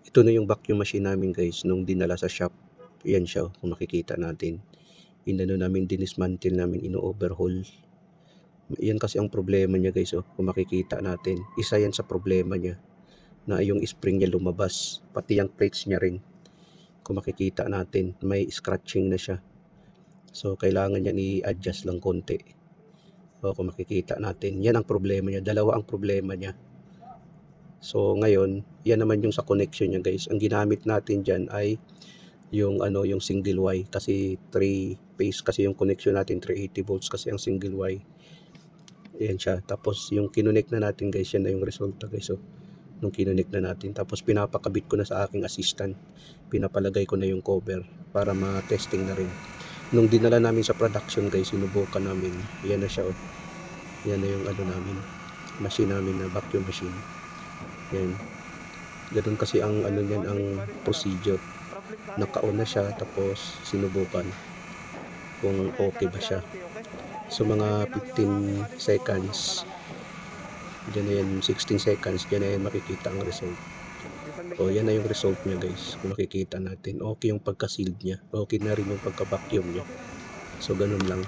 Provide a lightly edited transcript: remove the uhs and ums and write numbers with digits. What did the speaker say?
Ito na yung vacuum machine namin guys nung dinala sa shop. Yan siya kung makikita natin. Inano namin, dinismantle namin, ino-overhaul. Yan kasi ang problema niya guys, kung makikita natin. Isa yan sa problema niya na yung spring niya lumabas, pati yung plates niya rin. Kung makikita natin, may scratching na siya. So kailangan niya i-adjust lang konti. Kung makikita natin, yan ang problema niya. Dalawa ang problema niya. So ngayon, yan naman yung sa connection niya guys. Ang ginamit natin diyan ay yung yung single Y, kasi 3 phase kasi yung connection natin, 380 volts kasi ang single Y. Ayan siya. Tapos yung kinonect na natin guys, yan na yung resulta guys. Nung kinonect na natin, tapos pinapakabit ko na sa aking assistant, pinapalagay ko na yung cover para ma-testing na rin. Nung dinala namin sa production guys, sinubukan namin. Yan na siya. Yan na yung namin, machine namin na vacuum machine. Yan. Ganun kasi ang niyan, ang procedure. Naka-on na siya, tapos sinubukan kung okay ba siya. So mga 15 seconds, dyan na yan, 16 seconds, dyan na yan makikita ang result. Yan na yung result niya guys. Kung makikita natin, okay yung pagka-sealed niya, okay na rin yung pagka-vacuum niya. So ganun lang.